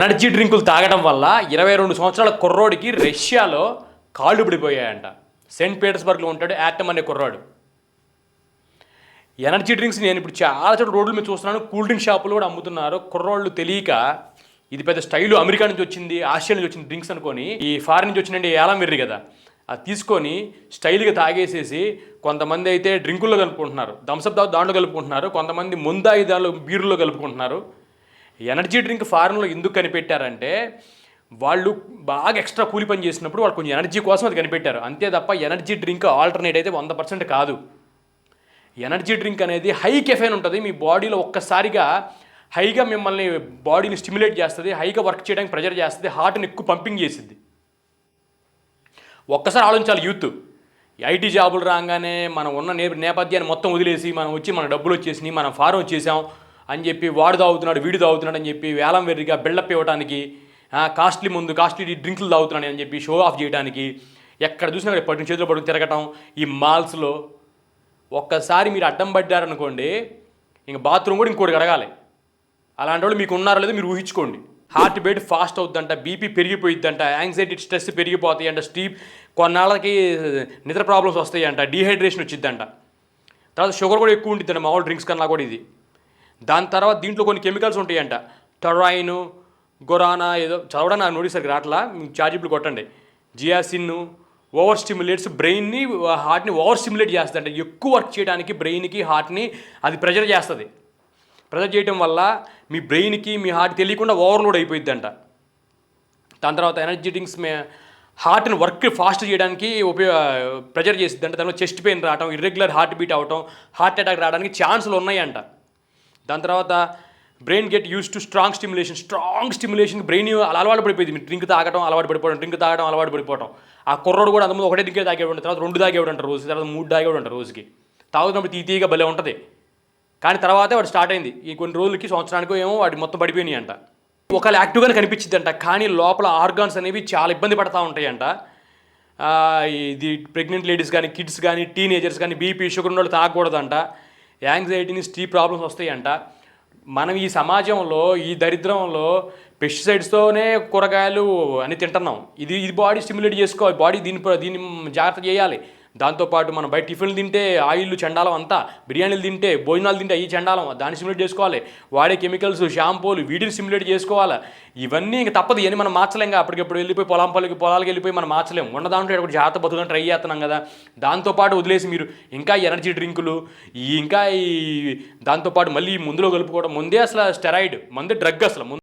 Energy డ్రింకులు తాగడం వల్ల 22 సంవత్సరాల కుర్రోడికి రష్యాలో కాళ్ళు పడిపోయాయంట. సెయింట్ పీటర్స్బర్గ్లో ఉంటాడు యాటమ్ అనే కుర్రాడు. ఎనర్జీ డ్రింక్స్ నేను ఇప్పుడు చాలా చోట్ల రోడ్ల మీద చూస్తున్నాను, కూల్ డ్రింక్ షాపులు కూడా అమ్ముతున్నారు. కుర్రోళ్ళు తెలియక ఇది పెద్ద స్టైలు అమెరికా నుంచి వచ్చింది, ఆసియా నుంచి వచ్చింది డ్రింక్స్ అనుకొని, ఈ ఫారిన్ నుంచి వచ్చినండి ఏలం వెర్రి కదా, అది తీసుకొని స్టైల్గా తాగేసేసి కొంతమంది అయితే డ్రింకుల్లో కలుపుకుంటున్నారు, థమ్సప్ దాంట్లో కలుపుకుంటున్నారు, కొంతమంది ముందాయిదాలు బీరులో కలుపుకుంటున్నారు. ఎనర్జీ డ్రింక్ ఫారెన్లో ఎందుకు కనిపెట్టారంటే వాళ్ళు బాగా ఎక్స్ట్రా కూలి పని చేసినప్పుడు వాళ్ళు కొంచెం ఎనర్జీ కోసం అది కనిపెట్టారు, అంతే తప్ప ఎనర్జీ డ్రింక్ ఆల్టర్నేట్ అయితే 100% కాదు. ఎనర్జీ డ్రింక్ అనేది హై కెఫెన్ ఉంటుంది, మీ బాడీలో ఒక్కసారిగా హైగా మిమ్మల్ని బాడీని స్టిమ్యులేట్ చేస్తుంది, హైగా వర్క్ చేయడానికి ప్రెజర్ చేస్తుంది, హార్ట్ని ఎక్కువ పంపింగ్ చేసిద్ది. ఒక్కసారి ఆలోచించాలి యూత్. ఐటీ జాబులు రాగానే మనం ఉన్న నేపథ్యాన్ని మొత్తం వదిలేసి మనం వచ్చి మన డబ్బులు వచ్చేసినాయి, మనం ఫారం వచ్చేసాం అని చెప్పి వాడు తాగుతున్నాడు వీడు తాగుతున్నాడు అని చెప్పి వేలం వెర్రిగా బిల్డప్ ఇవ్వడానికి, కాస్ట్లీ డ్రింకులు తాగుతున్నాడు అని చెప్పి షో ఆఫ్ చేయడానికి ఎక్కడ చూసినా పట్టిన చేతిలో పట్టుకుని తిరగటం ఈ మాల్స్లో. ఒక్కసారి మీరు అడ్డం పడ్డారనుకోండి, ఇంక బాత్రూమ్ కూడా ఇంకోటి అడగాలి. అలాంటి వాళ్ళు మీకు ఉన్నారో లేదో మీరు ఊహించుకోండి. హార్ట్ బీట్ ఫాస్ట్ అవుద్దంట, బీపీ పెరిగిపోయిద్దంట, యాంగ్జైటీ స్ట్రెస్ పెరిగిపోతాయి అంట, కొన్నాళ్ళకి నిద్ర ప్రాబ్లమ్స్ వస్తాయంట, డీహైడ్రేషన్ వచ్చిద్దంట, తర్వాత షుగర్ కూడా ఎక్కువ ఉంటుందంట మామూలు డ్రింక్స్ కన్నా కూడా ఇది. దాని తర్వాత దీంట్లో కొన్ని కెమికల్స్ ఉంటాయంట, టొరైను, గొరానా, ఏదో చదవడం నాకు నోటీసరికి రాట్లా, చార్జిబుల్ కొట్టండి. జియాసిన్ ఓవర్ స్టిమ్యులేట్స్ బ్రెయిన్ని, హార్ట్ని ఓవర్ స్టిమ్యులేట్ చేస్తుందంట. ఎక్కువ వర్క్ చేయడానికి బ్రెయిన్కి హార్ట్ని అది ప్రెజర్ చేస్తుంది. ప్రెజర్ చేయడం వల్ల మీ బ్రెయిన్కి మీ హార్ట్ తెలియకుండా ఓవర్లోడ్ అయిపోయిద్దంట. దాని తర్వాత ఎనర్జీ డ్రింక్స్ హార్ట్ని వర్క్ ఫాస్ట్ చేయడానికి ప్రెజర్ చేసిద్దంట. దానిలో చెస్ట్ పెయిన్ రావడం, ఇర్రెగ్యులర్ హార్ట్ బీట్ అవటం, హార్ట్ అటాక్ రావడానికి ఛాన్సులు ఉన్నాయంట. దాని తర్వాత brain get use to strong stimulation brain అలవాటు పడిపోయింది. మీరు డ్రింక్ తాగడం అలవాటు పడిపోవడం. ఆ కుర్రోడు కూడా అంతకుముందు ఒకటే డ్రింకే తాగేవాడు, తర్వాత 2 తాగేవాడు అంటారు రోజు, తర్వాత 3 తాగేవాడు అంటారు రోజుకి. తాగుతున్నప్పుడు తీగా భలే ఉంటుంది, కానీ తర్వాతే వాడు స్టార్ట్ అయింది. ఈ కొన్ని రోజులకి సంవత్సరానికో ఏమో వాడి మొత్తం పడిపోయినాయి అంట. ఒకవేళ యాక్టివ్గానే కనిపించింది అంట, కానీ లోపల ఆర్గాన్స్ అనేవి చాలా ఇబ్బంది పడతా ఉంటాయంట. ఇది ప్రెగ్నెంట్ లేడీస్ కానీ, కిడ్స్ కానీ, టీనేజర్స్ కానీ, బీపీ షుగర్ ఉన్న వాళ్ళు తాగకూడదంట. యాంగ్జైటీని స్లీప్ ప్రాబ్లమ్స్ వస్తాయంట. మనం ఈ సమాజంలో ఈ దరిద్రంలో పెస్టిసైడ్స్తోనే కూరగాయలు అని తింటున్నాం. ఇది బాడీ స్టిమ్యులేట్ చేసుకోవాలి, బాడీ దీన్ని జాగ్రత్త చేయాలి. దాంతోపాటు మనం బయట టిఫిన్లు తింటే ఆయిల్ చండాలం అంతా, బిర్యానీలు తింటే భోజనాలు తింటే అవి చండాలం, దాన్ని స్టిమ్యులేట్ చేసుకోవాలి. వాడే కెమికల్స్ షాంపూలు వీటిని స్టిమ్యులేట్ చేసుకోవాలి. ఇవన్నీ ఇంక తప్పదు, ఇవన్నీ మనం మార్చలేం. అప్పటికప్పుడు వెళ్ళిపోయి పొలాలకు వెళ్ళిపోయి మనం మార్చలేం. ఉన్న దాంట్లో ఒకటి జాగ్రత్త బతుకుని ట్రై చేస్తున్నాం కదా. దాంతోపాటు వదిలేసి మీరు ఇంకా ఎనర్జీ డ్రింకులు ఇంకా దాంతోపాటు మళ్ళీ ముందులో కలుపుకోవడం. ముందే అసలు స్టెరాయిడ్ మందే డ్రగ్ అసలు